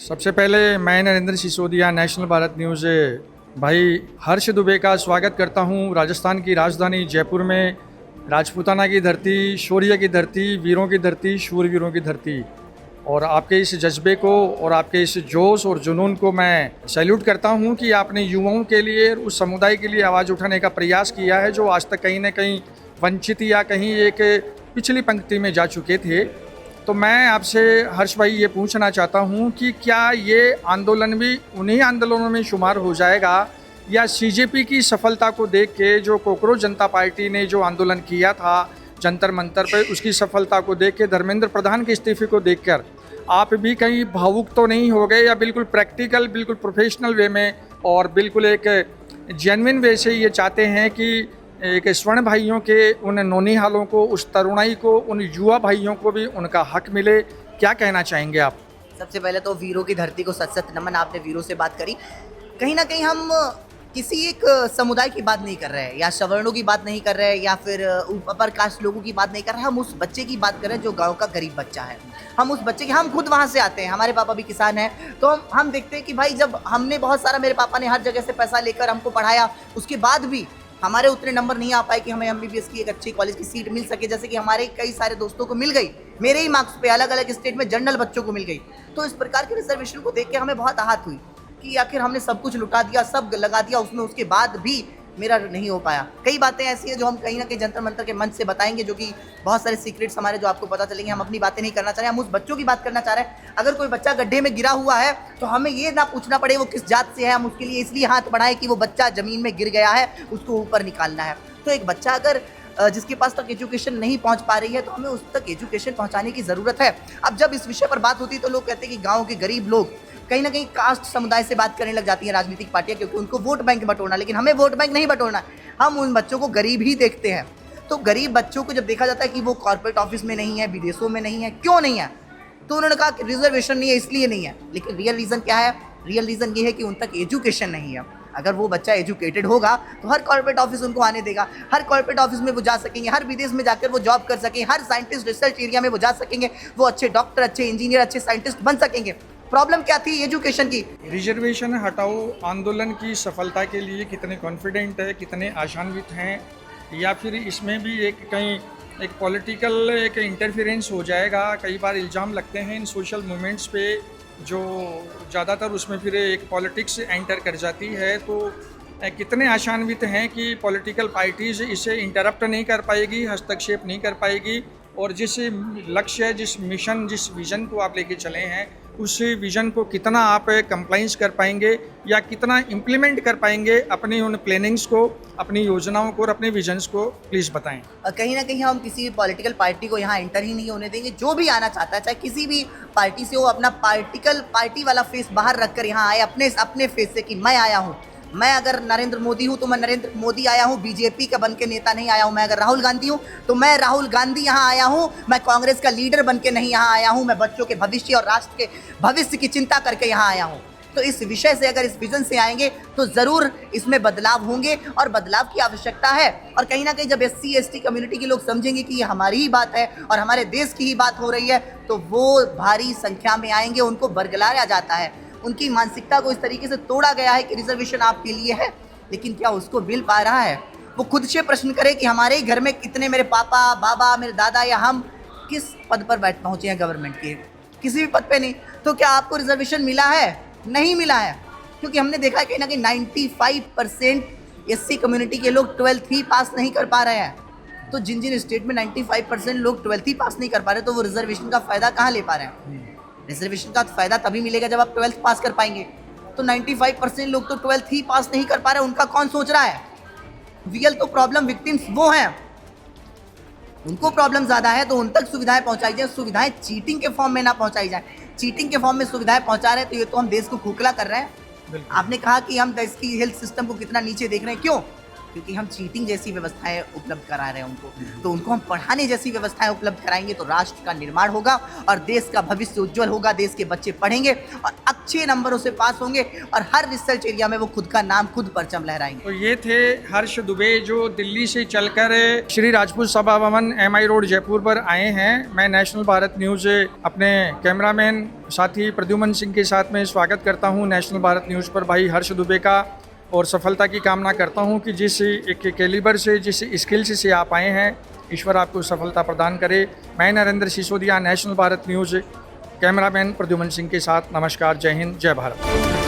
सबसे पहले मैं नरेंद्र सिसोदिया नेशनल भारत न्यूज़ भाई हर्ष दुबे का स्वागत करता हूं। राजस्थान की राजधानी जयपुर में राजपूताना की धरती, शौर्य की धरती, वीरों की धरती, शूरवीरों की धरती, और आपके इस जज्बे को और आपके इस जोश और जुनून को मैं सैल्यूट करता हूं कि आपने युवाओं के लिए, उस समुदाय के लिए आवाज़ उठाने का प्रयास किया है जो आज तक कहीं ना कहीं वंचित या कहीं एक पिछली पंक्ति में जा चुके थे। तो मैं आपसे हर्ष भाई ये पूछना चाहता हूँ कि क्या ये आंदोलन भी उन्हीं आंदोलनों में शुमार हो जाएगा, या सीजेपी की सफलता को देख के, जो कोकरोच जनता पार्टी ने जो आंदोलन किया था जंतर मंतर पर, उसकी सफलता को देख के, धर्मेंद्र प्रधान के इस्तीफे को देखकर आप भी कहीं भावुक तो नहीं हो गए, या बिल्कुल प्रैक्टिकल, बिल्कुल प्रोफेशनल वे में और बिल्कुल एक जेन्युइन वे से ये चाहते हैं कि एक स्वर्ण भाइयों के उन नौनिहालों को, उस तरुणाई को, उन युवा भाइयों को भी उनका हक मिले? क्या कहना चाहेंगे आप? सबसे पहले तो वीरों की धरती को सत सत नमन। आपने वीरों से बात करी। कहीं ना कहीं हम किसी एक समुदाय की बात नहीं कर रहे हैं, या सवर्णों की बात नहीं कर रहे हैं, या फिर अपर कास्ट लोगों की बात नहीं कर रहे हैं। हम उस बच्चे की बात कर रहे हैं जो गांव का गरीब बच्चा है। हम उस बच्चे की, हम खुद वहाँ से आते हैं, हमारे पापा भी किसान हैं, तो हम देखते हैं कि भाई जब हमने बहुत सारा, मेरे पापा ने हर जगह से पैसा लेकर हमको पढ़ाया, उसके बाद भी हमारे उतने नंबर नहीं आ पाए कि हमें एमबीबीएस की एक अच्छी कॉलेज की सीट मिल सके, जैसे कि हमारे कई सारे दोस्तों को मिल गई, मेरे ही मार्क्स पे अलग अलग स्टेट में जनरल बच्चों को मिल गई। तो इस प्रकार के रिजर्वेशन को देख के हमें बहुत आहत हुई कि आखिर हमने सब कुछ लुटा दिया, सब लगा दिया उसमें, उसके बाद भी मेरा नहीं हो पाया। कई बातें ऐसी हैं जो हम कहीं ना कहीं जंतर मंतर के मंच से बताएंगे, जो कि बहुत सारे सीक्रेट्स हमारे जो आपको पता चलेंगे। हम अपनी बातें नहीं करना चाह रहे, हम उस बच्चों की बात करना चाह रहे हैं। अगर कोई बच्चा गड्ढे में गिरा हुआ है तो हमें ये ना पूछना पड़े वो किस जात से है, हम उसके लिए इसलिए हाथ बढ़ाएं कि वो बच्चा जमीन में गिर गया है, उसको ऊपर निकालना है। तो एक बच्चा अगर जिसके पास तक एजुकेशन नहीं पहुंच पा रही है, तो हमें उस तक एजुकेशन पहुंचाने की ज़रूरत है। अब जब इस विषय पर बात होती है तो लोग कहते हैं कि गाँव के गरीब लोग, कहीं ना कहीं कास्ट समुदाय से बात करने लग जाती है राजनीतिक पार्टियां, क्योंकि उनको वोट बैंक बटोरना। लेकिन हमें वोट बैंक नहीं बटोरना, हम उन बच्चों को गरीब ही देखते हैं। तो गरीब बच्चों को जब देखा जाता है कि वो कॉर्पोरेट ऑफिस में नहीं है, विदेशों में नहीं है, क्यों नहीं है, तो उन्होंने कहा कि रिजर्वेशन नहीं है इसलिए नहीं है। लेकिन रियल रीज़न क्या है? रियल रीज़न ये है कि उन तक एजुकेशन नहीं है। अगर वो बच्चा एजुकेटेड होगा तो हर कॉर्पोरेट ऑफिस उनको आने देगा, हर कॉर्पोरेट ऑफिस में वो जा सकेंगे, हर विदेश में जाकर वो जॉब कर सकेंगे, हर साइंटिस्ट रिसर्च एरिया में वो जा सकेंगे, वो अच्छे डॉक्टर, अच्छे इंजीनियर, अच्छे साइंटिस्ट बन सकेंगे। प्रॉब्लम क्या थी? एजुकेशन की। रिजर्वेशन हटाओ आंदोलन की सफलता के लिए कितने कॉन्फिडेंट है, कितने आशान्वित हैं, या फिर इसमें भी एक कहीं एक पॉलिटिकल एक इंटरफेरेंस हो जाएगा? कई बार इल्ज़ाम लगते हैं इन सोशल मूवमेंट्स पे, जो ज़्यादातर उसमें फिर एक पॉलिटिक्स एंटर कर जाती है। तो कितने आशान्वित हैं कि पॉलिटिकल पार्टीज़ इसे इंटरप्ट नहीं कर पाएगी, हस्तक्षेप नहीं कर पाएगी, और जिस लक्ष्य, जिस मिशन, जिस विज़न को आप लेके चले हैं, उस विज़न को कितना आप कंप्लाइंस कर पाएंगे, या कितना इम्प्लीमेंट कर पाएंगे अपनी उन प्लानिंग्स को, अपनी योजनाओं को और अपने विजन्स को? प्लीज़ बताएं। कहीं ना कहीं हम किसी पॉलिटिकल पार्टी को यहाँ एंटर ही नहीं होने देंगे। जो भी आना चाहता है, चाहे किसी भी पार्टी से हो, अपना पार्टी वाला फेस बाहर रखकर यहाँ आए, अपने फेस से कि मैं आया हूँ। मैं अगर नरेंद्र मोदी हूँ तो मैं नरेंद्र मोदी आया हूँ, बीजेपी का बन के नेता नहीं आया हूँ। मैं अगर राहुल गांधी हूँ तो मैं राहुल गांधी यहाँ आया हूँ। मैं कांग्रेस का लीडर बन के नहीं यहाँ आया हूँ, मैं बच्चों के भविष्य और राष्ट्र के भविष्य की चिंता करके यहाँ आया हूँ। तो इस विषय से, अगर इस विजन से आएंगे तो ज़रूर इसमें बदलाव होंगे, और बदलाव की आवश्यकता है। और कहीं ना कहीं जब SC ST कम्युनिटी के लोग समझेंगे कि ये हमारी ही बात है और हमारे देश की ही बात हो रही है, तो वो भारी संख्या में आएंगे। उनको बरगलाया जाता है, उनकी मानसिकता को इस तरीके से तोड़ा गया है कि रिजर्वेशन आपके लिए है, लेकिन क्या उसको मिल पा रहा है? वो खुद से प्रश्न करे कि हमारे ही घर में कितने, मेरे पापा, बाबा, मेरे दादा या हम किस पद पर बैठ पहुँचे हैं गवर्नमेंट के? किसी भी पद पे नहीं। तो क्या आपको रिजर्वेशन मिला है? नहीं मिला है, क्योंकि हमने देखा है कहीं ना कहीं 95% SC कम्युनिटी के लोग 12th ही पास नहीं कर पा रहे हैं। तो जिन जिन स्टेट में 95% लोग 12th ही पास नहीं कर पा रहे, तो वो रिजर्वेशन का फ़ायदा कहाँ ले पा रहे हैं? रिजर्वेशन का फ़ायदा तभी मिलेगा जब आप 12th पास कर पाएंगे। तो 95% लोग तो 12th ही पास नहीं कर पा रहे, उनका कौन सोच रहा है? रियल तो प्रॉब्लम विक्टिम्स वो हैं, उनको प्रॉब्लम ज़्यादा है, तो उन तक सुविधाएं पहुंचाई जाए। सुविधाएं चीटिंग के फॉर्म में ना पहुंचाई जाए। चीटिंग के फॉर्म में सुविधाएं पहुंचा रहे हैं तो ये तो हम देश को खोखला कर रहे हैं। आपने कहा कि हम देश की हेल्थ सिस्टम को कितना नीचे देख रहे हैं, क्यों? क्योंकि हम चीटिंग जैसी व्यवस्थाएं उपलब्ध करा रहे हैं उनको, तो उनको हम पढ़ाने जैसी व्यवस्थाएं उपलब्ध कराएंगे तो राष्ट्र का निर्माण होगा और देश का भविष्य उज्जवल होगा। देश के बच्चे पढ़ेंगे और अच्छे नंबरों से पास होंगे और हर रिसर्च एरिया में वो खुद का नाम, खुद परचम लहराएंगे। तो ये थे हर्ष दुबे जो दिल्ली से चलकर श्री राजपूत सभा भवन MI रोड जयपुर पर आए हैं। मैं नेशनल भारत न्यूज़ अपने कैमरामैन साथी प्रद्युमन सिंह के साथ में स्वागत करता हूं नेशनल भारत न्यूज़ पर भाई हर्ष दुबे का, और सफलता की कामना करता हूं कि जिस एक कैलिबर से, जिस स्किल्स से आप आए हैं, ईश्वर आपको सफलता प्रदान करे। मैं Narendra Sisodia, national Bharat news, cameraman Pradyuman Singh के साथ। नमस्कार, जय हिंद, जय भारत।